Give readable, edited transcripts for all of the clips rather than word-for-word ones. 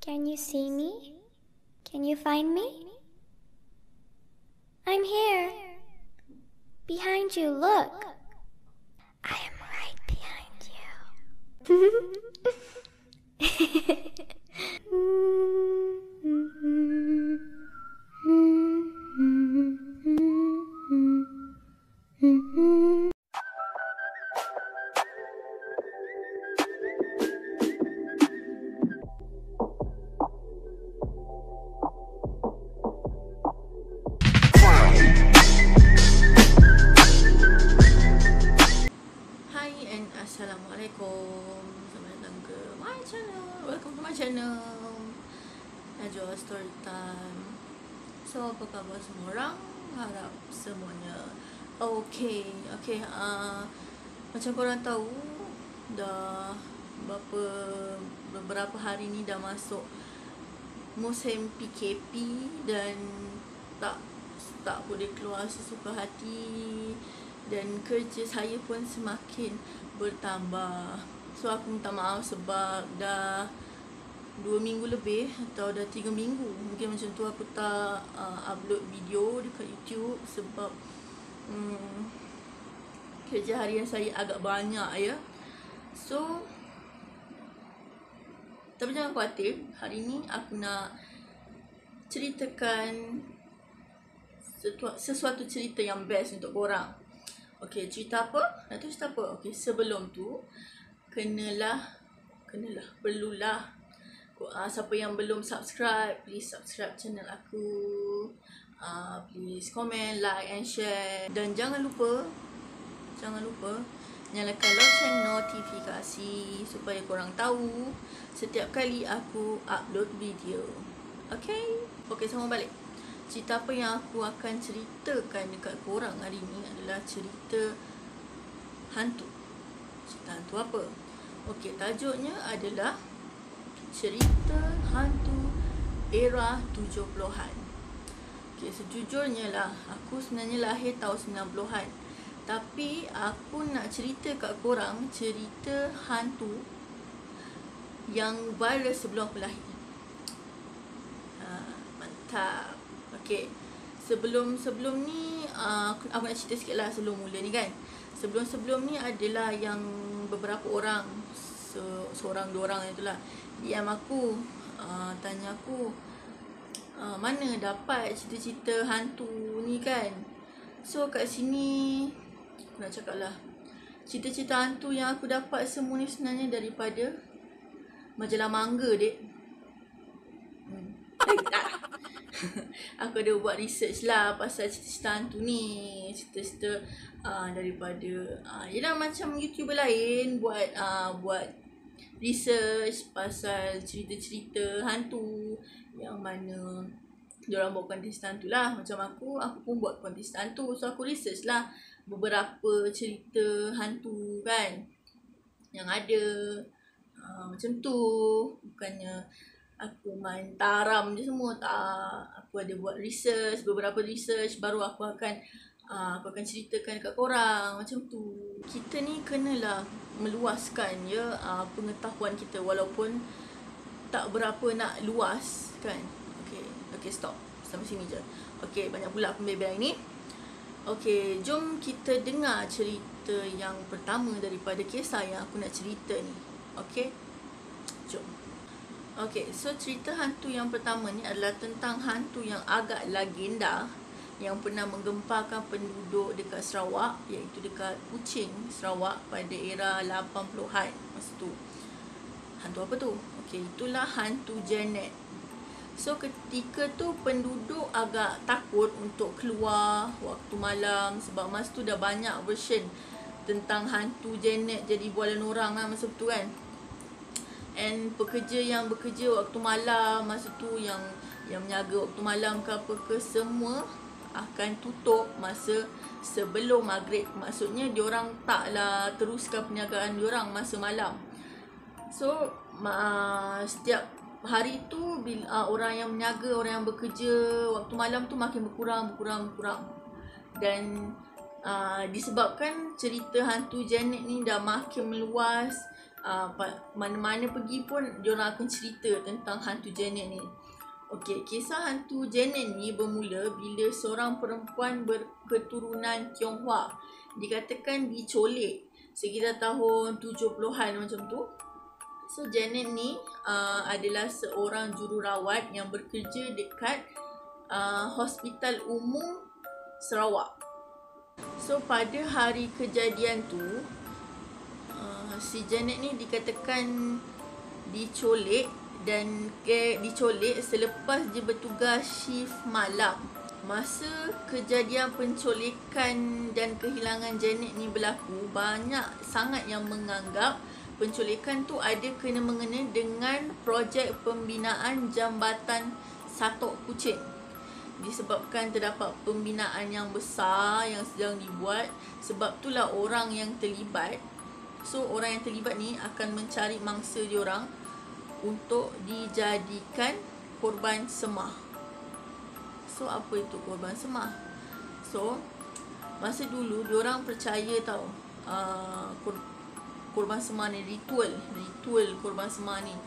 Can you see me? Can you find me? I'm here. Behind you, look. I am right behind you. Assalamualaikum, selamat datang ke my channel. Welcome to my channel, Najwa Story Time. So, apa khabar semua orang? Harap semuanya okay. Macam korang tahu, dah beberapa hari ni dah masuk musim PKP dan tak boleh keluar sesuka hati, dan kerja saya pun semakin bertambah. So aku minta maaf sebab dah 2 minggu lebih atau dah 3 minggu mungkin macam tu aku tak upload video dekat YouTube sebab kerja harian saya agak banyak ya. So tapi jangan khawatir, hari ni aku nak ceritakan sesuatu cerita yang best untuk korang. Okey, cerita apa? Nak tahu cerita apa? Okey, sebelum tu perlulah siapa yang belum subscribe, please subscribe channel aku. Please comment, like and share, dan jangan lupa nyalakan lonceng notifikasi supaya korang tahu setiap kali aku upload video. Okey, sama balik. Cerita apa yang aku akan ceritakan dekat korang hari ni adalah cerita hantu. Cerita hantu apa? Okey, tajuknya adalah cerita hantu era 70-an. Okey, sejujurnya lah, aku sebenarnya lahir tahun 90-an. Tapi aku nak cerita kat korang cerita hantu yang viral sebelum aku lahir. Mantap. Okey, sebelum ni aku nak cerita sikit lah sebelum mula ni kan. Sebelum ni adalah yang beberapa orang, seorang dua orang itulah, DM aku, tanya aku mana dapat cerita-cerita hantu ni kan. So kat sini aku nak cakap lah, cerita-cerita hantu yang aku dapat semua ni sebenarnya daripada majalah manga, dek. Aku ada buat research lah pasal cerita-cerita hantu ni. Cerita-cerita daripada yelah macam YouTuber lain buat research pasal cerita-cerita hantu yang mana diorang buat konten hantu lah. Macam aku pun buat konten hantu. So aku research lah beberapa cerita hantu kan yang ada. Macam tu, bukannya aku main taram je semua, tak. Aku ada buat research, beberapa research, baru aku akan ceritakan dekat korang. Macam tu. Kita ni kenalah meluaskan ya pengetahuan kita, walaupun tak berapa nak luas kan. Okay, stop. Sampai sini je. Okay, banyak pula pembebel ini. Okay, jom kita dengar cerita yang pertama daripada kisah yang aku nak cerita ni. Okay, jom. Okay, so cerita hantu yang pertama ni adalah tentang hantu yang agak legenda yang pernah menggemparkan penduduk dekat Sarawak, iaitu dekat Kuching, Sarawak pada era 80-an masa tu. Hantu apa tu? Okay, itulah hantu Janet. So ketika tu penduduk agak takut untuk keluar waktu malam sebab masa tu dah banyak version tentang hantu Janet jadi bualan orang lah masa tu kan. And pekerja yang bekerja waktu malam masa tu, yang menjaga waktu malam ke apa ke, semua akan tutup masa sebelum maghrib. Maksudnya diorang taklah teruskan perniagaan diorang masa malam. So setiap hari tu bila orang yang menjaga, orang yang bekerja waktu malam tu makin berkurang. Dan disebabkan cerita hantu Janet ni dah makin meluas, mana-mana pergi pun diorang akan cerita tentang hantu Janet ni. Okey, kisah hantu Janet ni bermula bila seorang perempuan berketurunan Tionghoa dikatakan dicolik sekitar tahun 70-an macam tu. So Janet ni adalah seorang jururawat yang bekerja dekat Hospital Umum Sarawak. So pada hari kejadian tu si Janet ni dikatakan dicolik dan dicolik selepas dia bertugas shift malam. Masa kejadian penculikan dan kehilangan Janet ni berlaku, banyak sangat yang menganggap penculikan tu ada kena-mengena dengan projek pembinaan jambatan Satok Kuching. Disebabkan terdapat pembinaan yang besar yang sedang dibuat, sebab itulah orang yang terlibat. So orang yang terlibat ni akan mencari mangsa diorang untuk dijadikan korban semah. So apa itu korban semah? So masa dulu diorang percaya tau, korban semah ni ritual korban semah ni.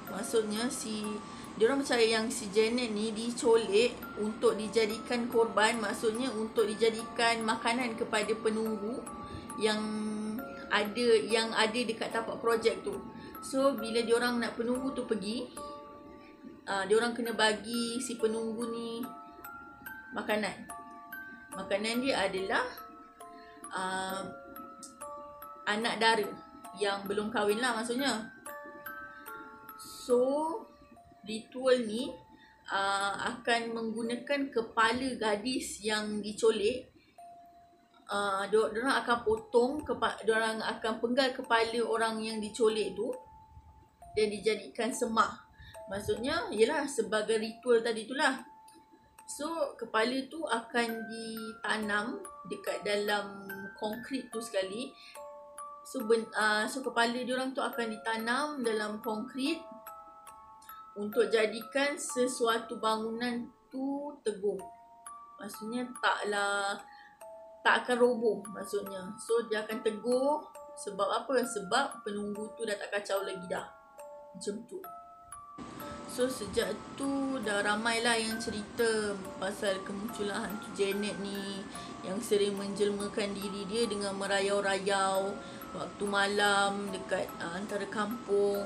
Maksudnya diorang percaya yang si Janet ni dicolik untuk dijadikan korban, maksudnya untuk dijadikan makanan kepada penunggu yang ada dekat tapak projek tu. So bila diorang nak penunggu tu pergi, diorang kena bagi si penunggu ni makanan. Makanan dia adalah anak dara yang belum kahwin lah maksudnya. So ritual ni akan menggunakan kepala gadis yang dicolik. Diorang akan diorang akan penggal kepala orang yang dicolik tu dan dijadikan semah. Maksudnya ialah sebagai ritual tadi itulah. So kepala tu akan ditanam dekat dalam konkrit tu sekali. So kepala diorang tu akan ditanam dalam konkrit untuk jadikan sesuatu bangunan tu teguh. Maksudnya tak akan roboh maksudnya. So dia akan teguh. Sebab apa? Sebab penunggu tu dah tak kacau lagi dah. Macam tu. So sejak tu dah ramai lah yang cerita pasal kemunculan hantu Janet ni, yang sering menjelmakan diri dia dengan merayau-rayau waktu malam dekat antara kampung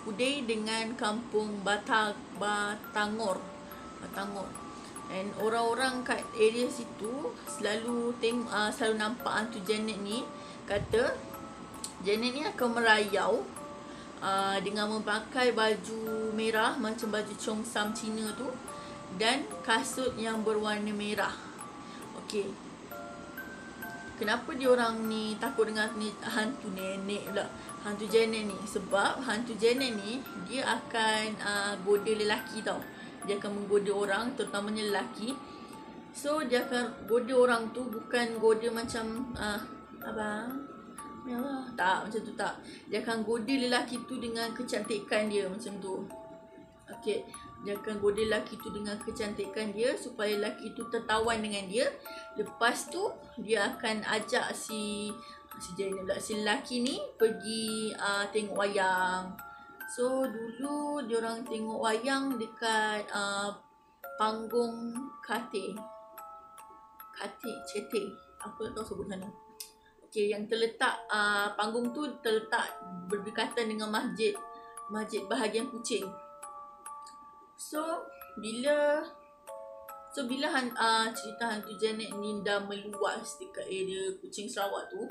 Kudai dengan kampung Batangor. And orang-orang kat area situ selalu nampak hantu Janet ni. Kata Janet ni akan merayau dengan memakai baju merah macam baju Cheongsam Cina tu dan kasut yang berwarna merah. Okey. Kenapa diorang ni takut dengan hantu nenek pula? Hantu Janet ni. Sebab hantu Janet ni dia akan goda lelaki tau. Dia akan menggoda orang, terutamanya lelaki. So dia akan goda orang tu, bukan goda macam abang, ya Allah, tak macam tu, tak. Dia akan goda lelaki tu dengan kecantikan dia macam tu. Okey, dia akan goda lelaki tu dengan kecantikan dia supaya lelaki tu tertawan dengan dia. Lepas tu dia akan ajak si lelaki ni pergi tengok wayang. So dulu diorang tengok wayang dekat panggung Cete, apa tak tahu sebut sana. Okey, yang terletak panggung tu terletak berdekatan dengan masjid bahagian Kuching. So bila cerita hantu Janet ni dah meluas dekat area Kuching Sarawak tu,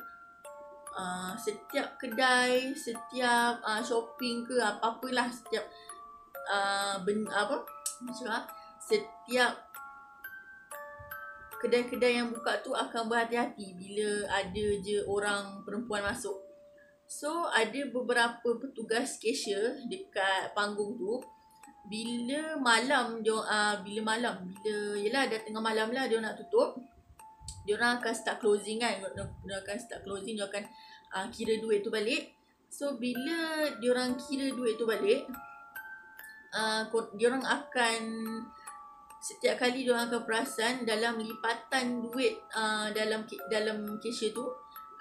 setiap kedai, setiap shopping ke apa-apalah, setiap setiap kedai-kedai yang buka tu akan berhati-hati bila ada je orang perempuan masuk. So ada beberapa petugas cashier dekat panggung tu. Bila yelah dah tengah malam lah, dia nak tutup, diorang akan start closing kan. Diorang akan kira duit tu balik. So bila diorang kira duit tu balik, diorang akan, setiap kali diorang akan perasan dalam lipatan duit dalam cashier tu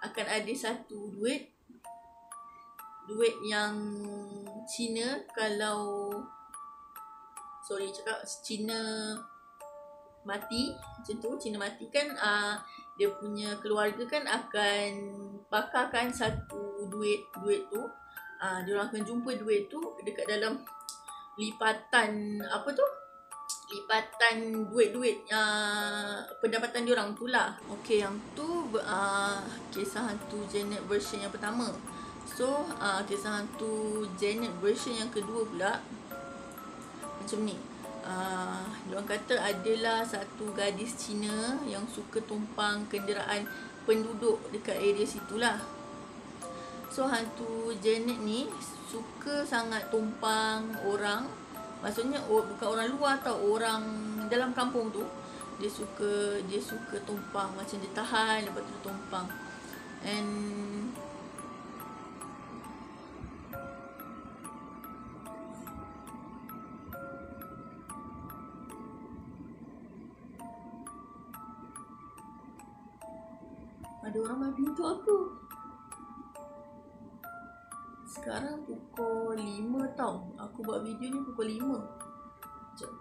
akan ada satu duit duit yang Cina kalau Cina mati macam tu, Cina mati kan dia punya keluarga kan akan pakarkan satu duit tu, dia orang akan jumpa duit tu dekat dalam lipatan lipatan duit-duit pendapatan diorang tu lah. Okay, yang tu kisah hantu Janet version yang pertama. So kisah hantu Janet version yang kedua pula macam ni. Diorang kata adalah satu gadis Cina yang suka tumpang kenderaan penduduk dekat area situ lah. So hantu Janet ni suka sangat tumpang orang. Maksudnya bukan orang luar tau, orang dalam kampung tu. Dia suka tumpang, macam dia tahan lepas tu dia tumpang. And ada orang main pintu aku. Sekarang pukul 5 tau. Aku buat video ni pukul 5. Sekejap.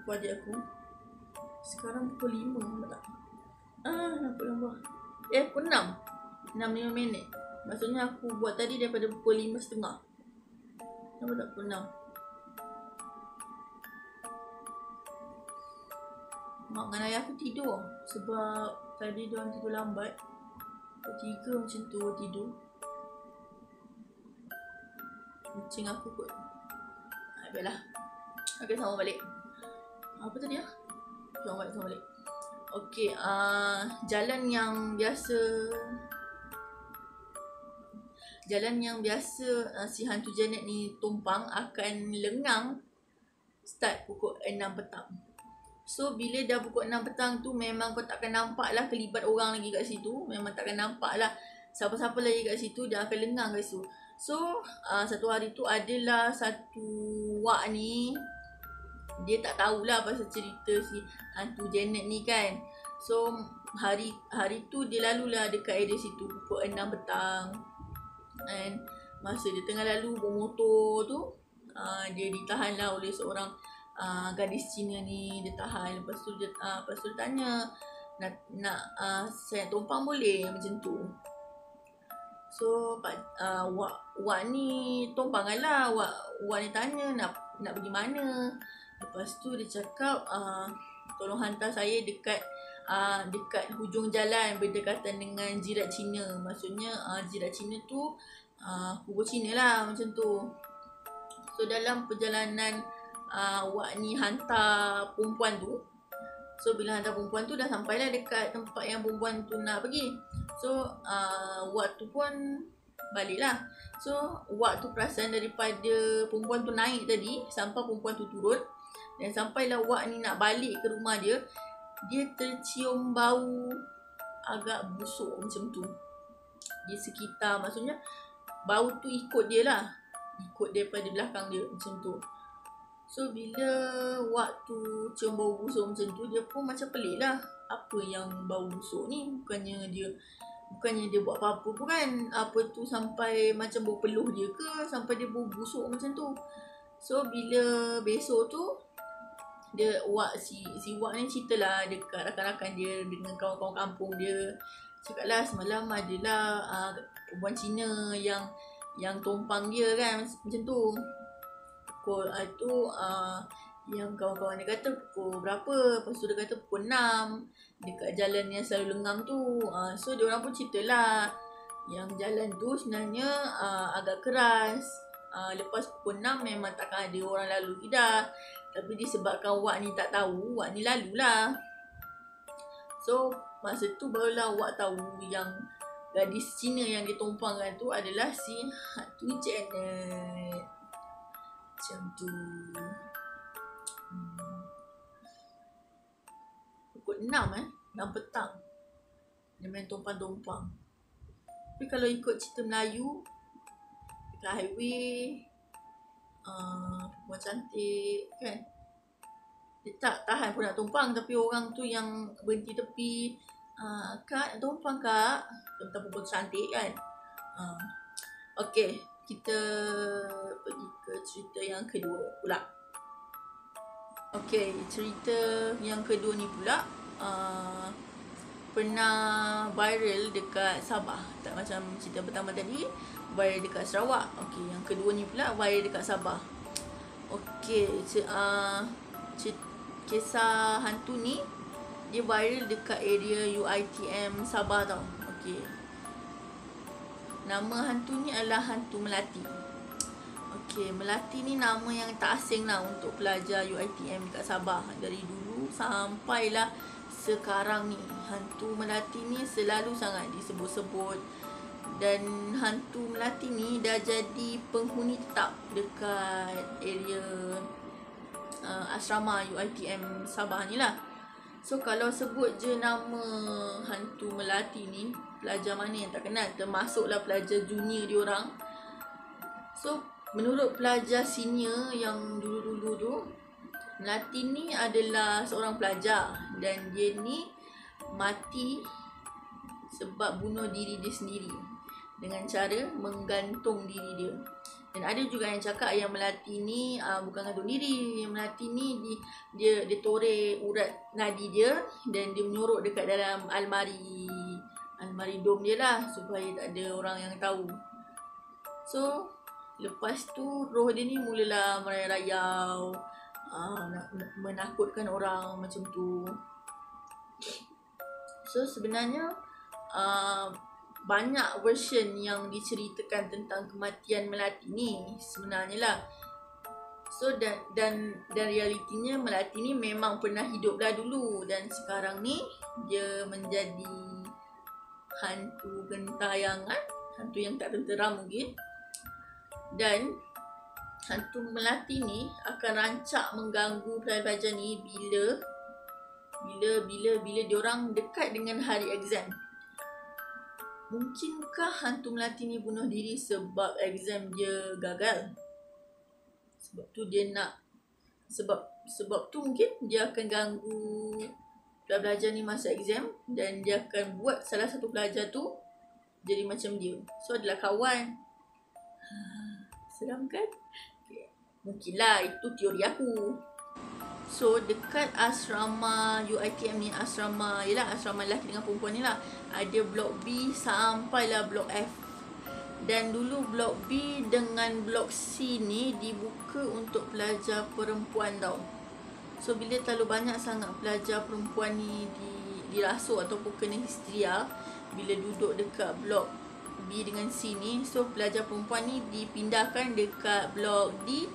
Aku adik aku. Sekarang pukul 5. Nampak tak? Nampak gambar. Pukul 6. 6-5 minit. Maksudnya aku buat tadi daripada pukul 5.30. Nampak tak pukul 6? Mak dengan ayah aku tidur. Sebab tadi diorang tidur lambat. Pukul 3 macam tu tidur. Kucing aku kot. Biarlah. Okay, sama balik. Apa tadi Sama balik. Okay, jalan yang biasa si hantu Janet ni tumpang akan lengang start pukul 6 petang. So bila dah pukul 6 petang tu memang kau takkan nampak lah kelibat orang lagi kat situ. Memang takkan nampak lah siapa-siapa lagi kat situ, dia akan lengang kat situ. So satu hari tu adalah satu wak ni, dia tak tahulah pasal cerita si hantu Janet ni kan. So hari tu dia lalulah dekat area situ pukul 6 petang. And masa dia tengah lalu bermotor tu, dia ditahan lah oleh seorang gadis Cina ni. Dia tahan. Lepas tu dia tanya, nak saya tumpang boleh macam tu. So wak ni tumpang lah. Wak ni tanya nak pergi mana. Lepas tu dia cakap tolong hantar saya dekat hujung jalan berdekatan dengan jirat Cina. Maksudnya jirat Cina tu kubur Cina lah macam tu. So dalam perjalanan wak ni hantar perempuan tu. So bila hantar perempuan tu dah sampailah dekat tempat yang perempuan tu nak pergi. So wak tu pun balik lah. So wak tu perasan daripada perempuan tu naik tadi sampai perempuan tu turun. Dan sampailah wak ni nak balik ke rumah dia, dia tercium bau agak busuk macam tu di sekitar. Maksudnya bau tu ikut dia lah, ikut daripada belakang dia macam tu. So bila waktu cium bau busuk macam tu, dia pun macam pelik lah. Apa yang bau busuk ni? Bukannya dia buat apa-apa pun kan. Apa tu sampai macam bau peluh dia ke, sampai dia bau busuk macam tu. So bila besok tu, si wak ni ceritalah dekat rakan-rakan dia dengan kawan-kawan kampung dia. Cakap lah semalam adalah perempuan Cina yang tumpang dia kan macam tu. Pukul tu yang kawan-kawan dia kata pukul berapa. Lepas tu dia kata pukul 6 dekat jalan yang selalu lengang tu. So dia orang pun ceritalah yang jalan tu sebenarnya agak keras. Lepas pukul 6 memang takkan ada orang lalu dah. Tapi disebabkan wak ni tak tahu, wak ni lalulah. So masa tu barulah wak tahu yang gadis Cina yang ditumpangkan tu adalah si hantu Janet. Macam tu. Pukul 6 petang dia main tumpang-tumpang. Tapi kalau ikut cerita Melayu dekat highway, perempuan cantik kan, dia tak tahan pun nak tumpang. Tapi orang tu yang berhenti tepi, Kak, tumpang Kak. Tumpang cantik kan. Okey, kita pergi ke cerita yang kedua pula. Okey, cerita yang kedua ni pula pernah viral dekat Sabah. Tak macam cerita pertama tadi viral dekat Sarawak. Okey, yang kedua ni pula viral dekat Sabah. Okey, kisah hantu ni dia viral dekat area UiTM Sabah tau. Okey. Nama hantu ni adalah hantu Melati. Okey, Melati ni nama yang tak asing lah untuk pelajar UiTM dekat Sabah. Dari dulu sampailah sekarang ni, hantu Melati ni selalu sangat disebut-sebut. Dan hantu Melati ni dah jadi penghuni tetap dekat area asrama UiTM Sabah ni lah. So kalau sebut je nama hantu Melati ni, pelajar mana yang tak kenal, termasuklah pelajar junior diorang. So menurut pelajar senior yang dulu-dulu tu, Melati ni adalah seorang pelajar dan dia ni mati sebab bunuh diri dia sendiri dengan cara menggantung diri dia. Dan ada juga yang cakap yang Melati ni bukan gantung diri. Melati ni dia toreh urat nadi dia dan dia menyorok dekat dalam almari dom dia lah supaya tak ada orang yang tahu. So lepas tu roh dia ni mulalah merayau-rayau, menakutkan orang macam tu. So sebenarnya banyak version yang diceritakan tentang kematian Melati ni sebenarnya lah. So dan realitinya Melati ni memang pernah hidup lah dulu, dan sekarang ni dia menjadi hantu gentayangan, hantu yang tak tentera mungkin. Dan hantu Melati ni akan rancak mengganggu pelajar-pelajar ni bila diorang dekat dengan hari exam. Mungkinkah hantu Melati ni bunuh diri sebab exam dia gagal? Sebab tu dia nak sebab tu mungkin dia akan ganggu pelajar ni masa exam, dan dia akan buat salah satu pelajar tu jadi macam dia. So adalah kawan. Seram kan? Mungkinlah, itu teori aku. So dekat asrama UiTM ni, asrama lelaki dengan perempuan ni lah, ada blok B sampailah blok F. Dan dulu blok B dengan blok C ni dibuka untuk pelajar perempuan tau. So bila terlalu banyak sangat pelajar perempuan ni dirasuk ataupun kena histeria bila duduk dekat blok B dengan C ni, so pelajar perempuan ni dipindahkan dekat blok D,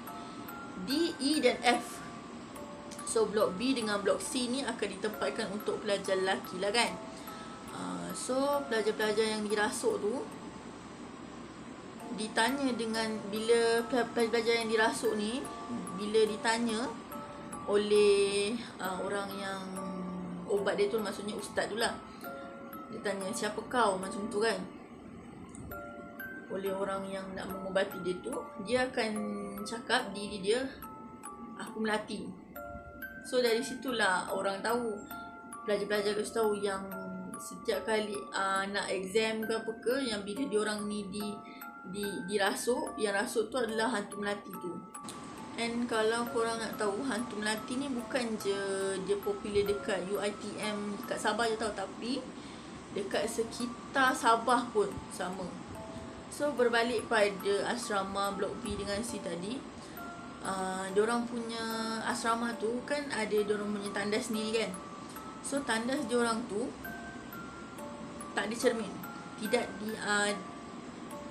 E dan F. So blok B dengan blok C ni akan ditempatkan untuk pelajar lelaki lah kan. So pelajar-pelajar yang dirasuk tu ditanya dengan, bila pelajar yang dirasuk ni bila ditanya oleh orang yang obat dia tu, maksudnya ustaz tu lah, dia tanya siapa kau macam tu kan, oleh orang yang nak mengubati dia tu, dia akan cakap diri dia, aku Melati. So dari situlah orang tahu, pelajar-pelajar kasi tahu yang setiap kali nak exam ke apa ke, yang bila diorang ni dirasuk, yang rasuk tu adalah hantu Melati tu. And kalau korang nak tahu, hantu Melati ni bukan je dia popular dekat UiTM dekat Sabah je tau, tapi dekat sekitar Sabah pun sama. So berbalik pada asrama blok B dengan C tadi, diorang punya asrama tu kan ada diorang punya tandas sendiri kan. So tandas diorang tu tak ada cermin, tidak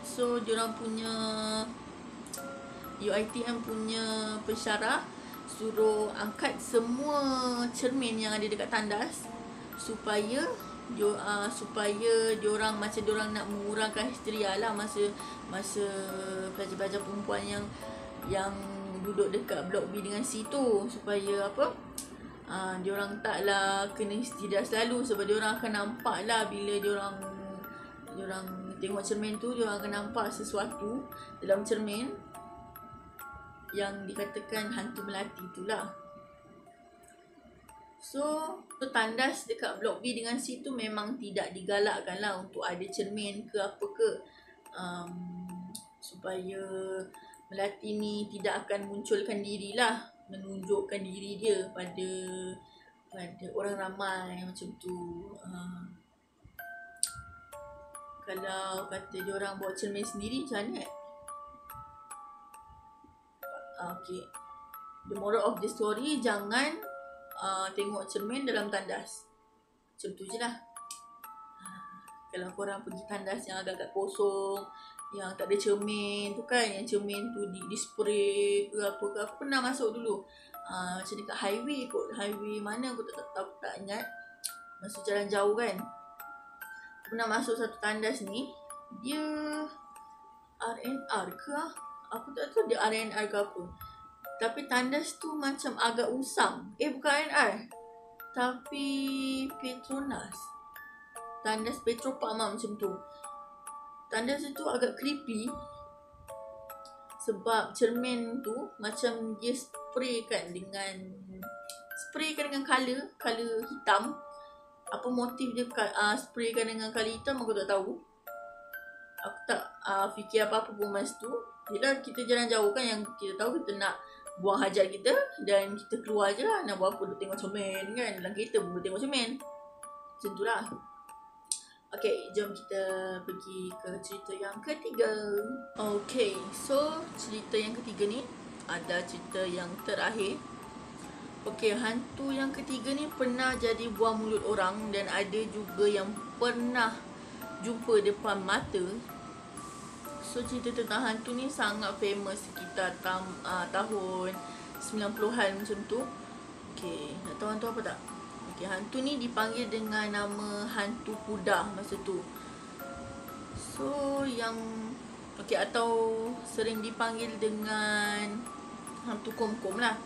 so diorang punya UiTM punya pensyarah suruh angkat semua cermin yang ada dekat tandas supaya diorang macam diorang nak mengurangkan histeria lah masa pelajar-pelajar perempuan yang duduk dekat blok B dengan C tu, supaya diorang taklah kena histeria selalu, sebab diorang akan nampak lah bila diorang tengok cermin tu, diorang akan nampak sesuatu dalam cermin yang dikatakan hantu Melati tu lah. So tandas dekat blok B dengan C tu memang tidak digalakkan lah untuk ada cermin ke apa ke, supaya melati ni tidak akan munculkan diri lah, menunjukkan diri dia pada orang ramai macam tu. Kalau kata dia orang bawa cermin sendiri macam mana? Okay, the moral of the story, jangan tengok cermin dalam tandas. Macam tu je lah. Kalau korang pergi tandas yang agak-agak kosong, yang tak ada cermin tu kan, yang cermin tu di spray ke apa ke, aku pernah masuk dulu. Macam dekat highway kot, highway mana aku tak ingat, masuk jalan jauh kan. Aku pernah masuk satu tandas ni, dia RNR ke lah, aku tak tahu dia RNR ke apa. Tapi tandas tu macam agak usang. Bukan RNR, tapi Petronas, tandas Petropark macam tu. Tandas tu agak creepy sebab cermin tu macam dia spraykan dengan colour hitam. Apa motif dia spraykan dengan colour hitam aku tak tahu. Aku tak fikir apa-apa pun masa tu. Yelah, kita jalan jauh kan, yang kita tahu kita nak buang hajat kita dan kita keluar je lah. Nak buat apa, duduk tengok cermin kan. Dalam kereta pun duduk tengok cermin. Macam tu lah. Okay, jom kita pergi ke cerita yang ketiga. Okay, so cerita yang ketiga ni ada cerita yang terakhir. Okay, hantu yang ketiga ni pernah jadi buang mulut orang, dan ada juga yang pernah jumpa depan mata. So cerita tentang hantu ni sangat famous sekitar tahun 90-an macam tu. Okay, nak tahu hantu apa tak? Okay, hantu ni dipanggil dengan nama hantu kuda masa tu. So yang atau sering dipanggil dengan hantu kom-kom lah.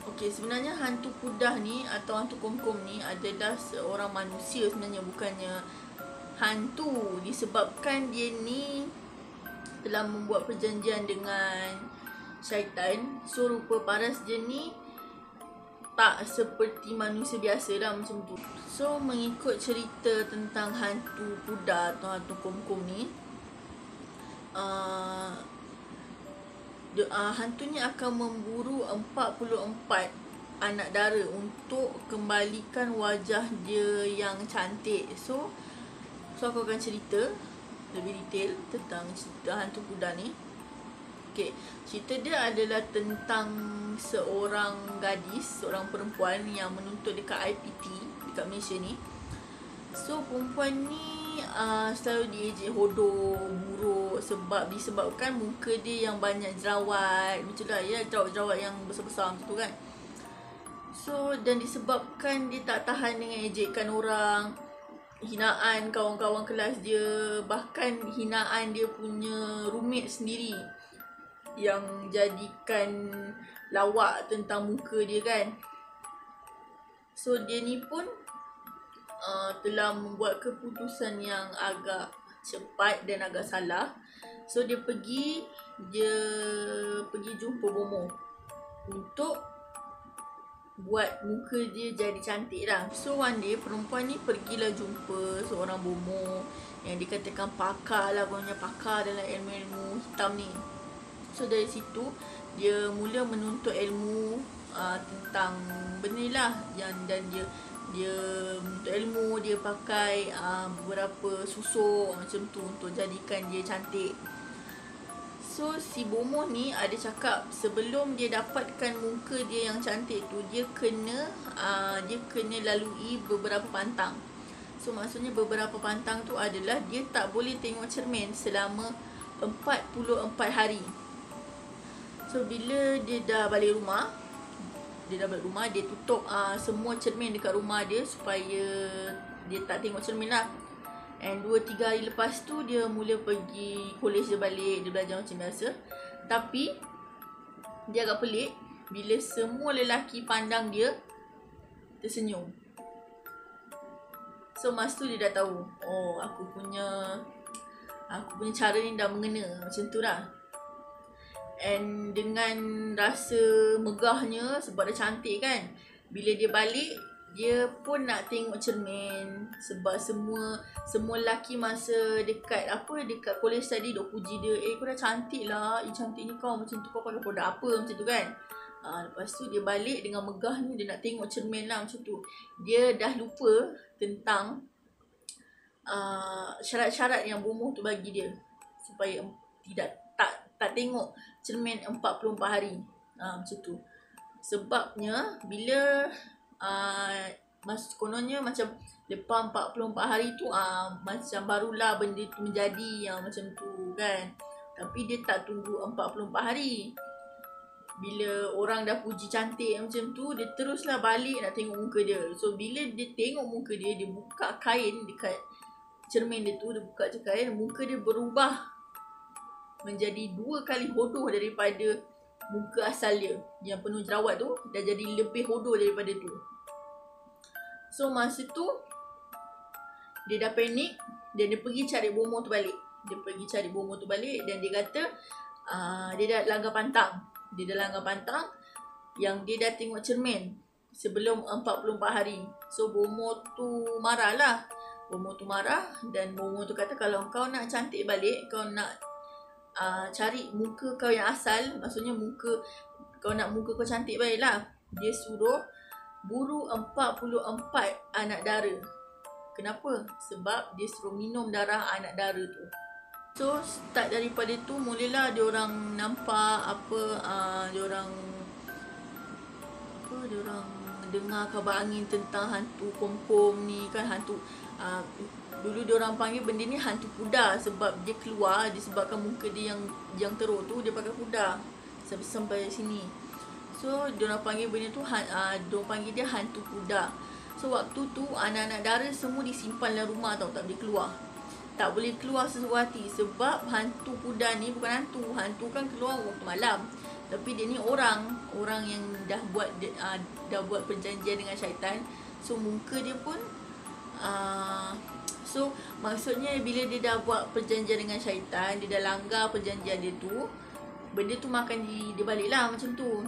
Okay, sebenarnya hantu kuda ni atau hantu kom-kom ni adalah seorang manusia sebenarnya, bukannya hantu, disebabkan dia ni telah membuat perjanjian dengan syaitan. So rupa paras dia ni tak seperti manusia biasa lah macam tu. So mengikut cerita tentang hantu kuda atau hantu kom-kom ni, hantu ni akan memburu 44 anak dara untuk kembalikan wajah dia yang cantik. So aku akan cerita lebih detail tentang cerita hantu kuda ni. Okay, cerita dia adalah tentang seorang gadis, seorang perempuan yang menuntut dekat IPT dekat Malaysia ni. So perempuan ni selalu diejek hodoh, buruk disebabkan muka dia yang banyak jerawat. Macam lah ya, jerawat-jerawat yang besar-besar macam tu kan. So dan disebabkan dia tak tahan dengan ejekan orang, hinaan kawan-kawan kelas dia, bahkan hinaan dia punya roommate sendiri yang jadikan lawak tentang muka dia kan. So dia ni pun telah membuat keputusan yang agak cepat dan agak salah. So dia pergi jumpa bomoh untuk buat muka dia jadi cantik lah. So one day perempuan ni pergilah jumpa seorang bomoh yang dikatakan pakar lah, kononnya pakar dalam ilmu-ilmu hitam ni. So dari situ dia mula menuntut ilmu tentang benda ni lah, dan dia menuntut ilmu, dia pakai beberapa susuk macam tu untuk jadikan dia cantik. So si bomoh ni ada cakap sebelum dia dapatkan muka dia yang cantik tu, dia kena lalui beberapa pantang. So maksudnya beberapa pantang tu adalah dia tak boleh tengok cermin selama 44 hari. So bila dia dah balik rumah, dia tutup semua cermin dekat rumah dia supaya dia tak tengok cermin lah. And 2-3 hari lepas tu dia mula pergi college dia balik, dia belajar macam biasa. Tapi dia agak pelik bila semua lelaki pandang dia tersenyum. So masa tu dia dah tahu, oh aku punya cara ni dah mengena, macam tu lah. And dengan rasa megahnya sebab dia cantik kan, bila dia balik dia pun nak tengok cermin sebab semua lelaki masa dekat college tadi dok puji dia, kau dah cantik lah, cantiknya kau macam tu, kau pakai produk apa macam tu kan. Lepas tu dia balik dengan megahnya, dia nak tengok cermin lah macam tu. Dia dah lupa tentang syarat-syarat yang bomoh tu bagi dia supaya tak tengok cermin 44 hari. Macam tu. Sebabnya bila kononnya macam lepas 44 hari tu macam barulah benda tu menjadi yang macam tu kan. Tapi dia tak tunggu 44 hari. Bila orang dah puji cantik macam tu, dia teruslah balik nak tengok muka dia. So bila dia tengok muka dia, dia buka kain dekat cermin dia tu, dia buka kain, muka dia berubah menjadi 2 kali hodoh daripada muka asal dia yang penuh jerawat tu. Dah jadi lebih hodoh daripada tu. So masa tu dia dah panik dan dia pergi cari bomoh tu balik. Dan dia kata dia dah langgar pantang. Yang dia dah tengok cermin sebelum 44 hari. So bomoh tu marah dan bomoh tu kata, kalau kau nak cantik balik, kau nak cari muka kau yang asal, maksudnya kau nak muka kau cantik balik lah. Dia suruh buru 44 anak dara. Kenapa? Sebab dia suruh minum darah anak dara tu. So start daripada tu mulalah dia orang nampak dia orang dengar khabar angin tentang hantu kom-kom ni kan. Hantu dulu dia orang panggil benda ni hantu kuda sebab dia keluar disebabkan muka dia yang teruk tu, dia pakai kuda sampai sini. So diorang panggil benda tu diorang panggil dia hantu kuda. So waktu tu anak-anak dara semua disimpan dalam rumah tau, tak boleh keluar. Tak boleh keluar sesuatu hati sebab hantu kuda ni bukan hantu. Hantu kan keluar waktu malam. Tapi dia ni orang yang dah buat perjanjian dengan syaitan. So muka dia pun so maksudnya bila dia dah buat perjanjian dengan syaitan, dia dah langgar perjanjian dia tu, benda tu makan dia balik lah macam tu.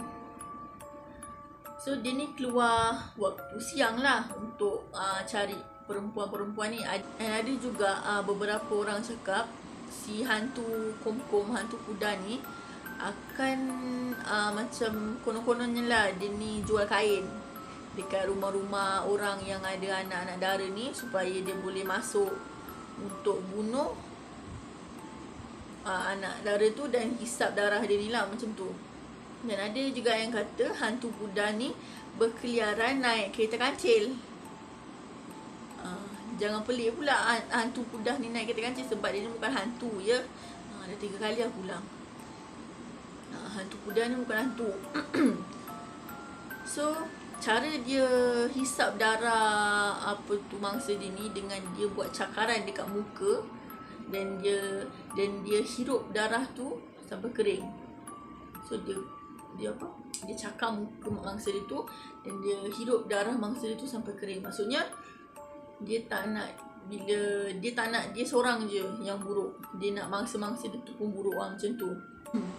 So dia ni keluar waktu siang lah untuk cari perempuan-perempuan ni. Dan ada juga beberapa orang cakap si hantu kom-kom, hantu kuda ni akan macam konon-kononnya lah, dia ni jual kain dekat rumah-rumah orang yang ada anak-anak dara ni supaya dia boleh masuk untuk bunuh anak dara tu dan hisap darah dia ni lah macam tu. Dan ada juga yang kata hantu kuda ni berkeliaran naik kereta kancil. Jangan pelik pula hantu kuda ni naik kereta kancil sebab dia ni bukan hantu ya. Dah 3 kali aku ulang. Hantu kuda ni bukan hantu. So cara dia hisap darah mangsa dia ni dengan dia buat cakaran dekat muka dan dia hirup darah tu sampai kering. So dia cakar muka mangsa dia tu dan dia hirup darah mangsa dia tu sampai kering. Maksudnya dia tak nak dia seorang je yang buruk. Dia nak mangsa-mangsa dia tu pun buruk macam tu.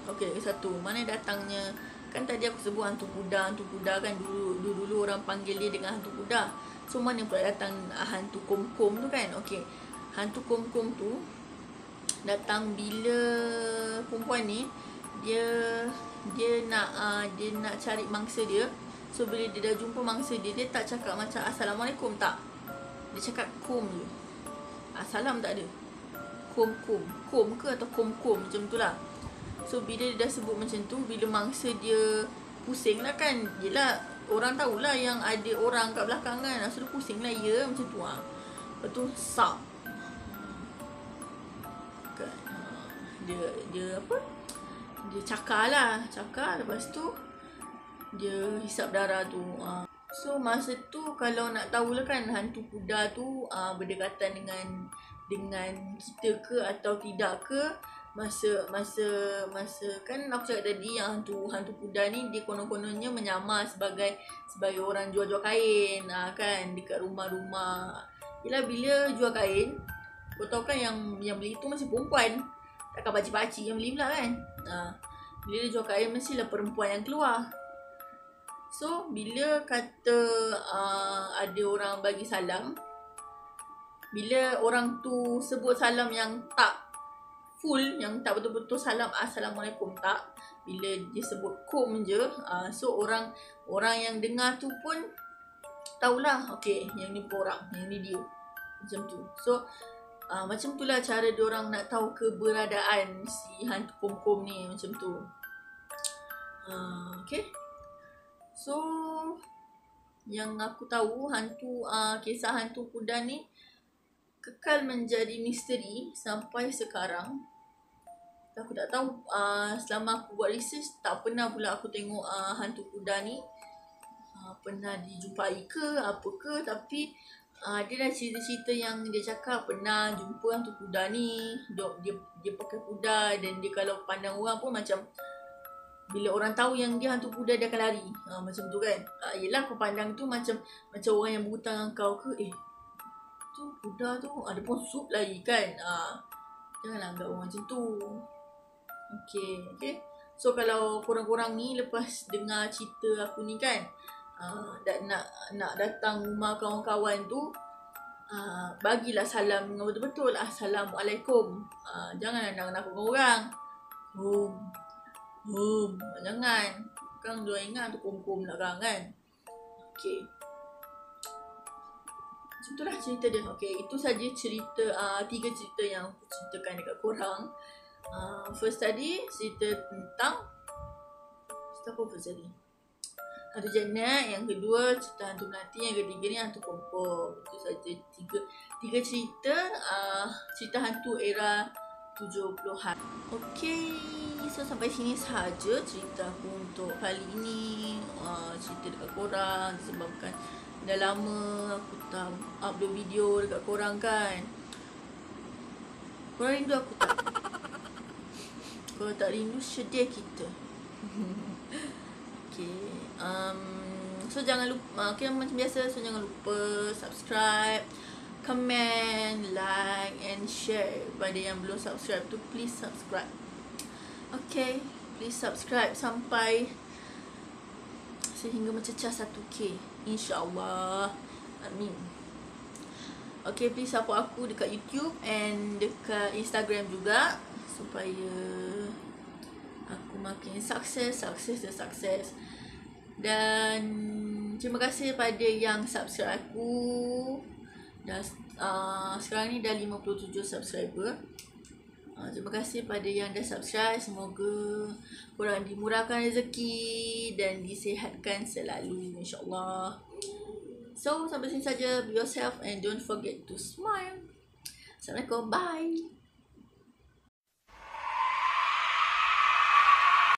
Okey, satu, mana datangnya, kan tadi aku sebut hantu kuda kan, dulu orang panggil dia dengan hantu kuda. So mana pula datang hantu kom-kom tu kan. Okey, hantu kom-kom tu datang bila perempuan ni dia nak cari mangsa dia. So bila dia dah jumpa mangsa dia tak cakap macam Assalamualaikum, tak. Dia cakap kum je. Salam tak ada. Kom ke atau kom macam tu lah. So bila dia dah sebut macam tu, bila mangsa dia pusing lah kan. Yelah, orang tahulah yang ada orang kat belakang kan. So dia pusing lah, ya macam tu lah. Lepas tu sak kan. Dia cakar lah. Lepas tu dia hisap darah tu. So masa tu kalau nak tahulah kan hantu kuda tu berdekatan dengan kita ke atau tidak ke. Masa kan aku cakap tadi yang hantu kuda ni dia konon-kononnya menyamar sebagai orang jual kain kan dekat rumah-rumah. Yelah, bila jual kain, kau tahu kan yang beli tu masih perempuan. Takkan pakcik-pakcik yang beli pula kan. Bila dia jual kain mestilah perempuan yang keluar. So bila kata ada orang bagi salam, bila orang tu sebut salam yang tak full, yang tak betul-betul salam Assalamualaikum tak, bila dia sebut kum je, so orang yang dengar tu pun tahulah, okay, yang ni orang, yang ni dia, macam tu. So macam tu lah cara diorang nak tahu keberadaan si hantu kum-kum ni, macam tu. Okay, so yang aku tahu kisah hantu kuda ni kekal menjadi misteri sampai sekarang. Aku tak tahu, selama aku buat research tak pernah pula aku tengok hantu kuda ni pernah dijumpai ke apa ke, tapi dia dah cerita-cerita yang dia cakap pernah jumpa hantu kuda ni. Dia pakai kuda dan dia kalau pandang orang pun macam, bila orang tahu yang dia hantu kuda dia akan lari, macam tu kan. Yelah kau pandang tu macam orang yang berhutang dengan kau ke, tu kuda tu ada pun sup lagi kan. Janganlah anggap orang macam tu. Okay. So kalau korang-korang ni lepas dengar cerita aku ni kan, dan nak datang rumah kawan-kawan tu, bagilah salam dengan betul-betul. Assalamualaikum. Jangan nakut-nakutkan orang. Jangan. Kan dia ingat tu kum-kum belakang kan. Okay, macam itulah cerita dia. Okay, itu saja cerita, 3 cerita yang aku ceritakan dekat korang. First tadi cerita tentang apa first tadi? Hantu Janet. Yang kedua cerita hantu melati. Yang ketiga ni hantu kompor. Itu saja tiga cerita cerita hantu era 70-an. Okay, so sampai sini sahaja cerita aku untuk kali ini. Cerita dekat korang disebabkan dah lama aku tak upload video dekat korang kan. Korang rindu aku tak? Kalau tak rindu, sedih kita. Okay, so jangan lupa, okay, macam biasa, so jangan lupa subscribe, comment, like and share. Pada yang belum subscribe tu, please subscribe. Okay, please subscribe sampai sehingga mencecah 1K, InsyaAllah. Amin. Okay, please support aku dekat YouTube and dekat Instagram juga, supaya aku makin sukses. Dan terima kasih pada yang subscribe aku. Dah sekarang ni dah 57 subscriber. Terima kasih pada yang dah subscribe. Semoga korang dimurahkan rezeki dan disihatkan selalu, insyaAllah. So sampai sini saja. Be yourself and don't forget to smile. Assalamualaikum. Bye.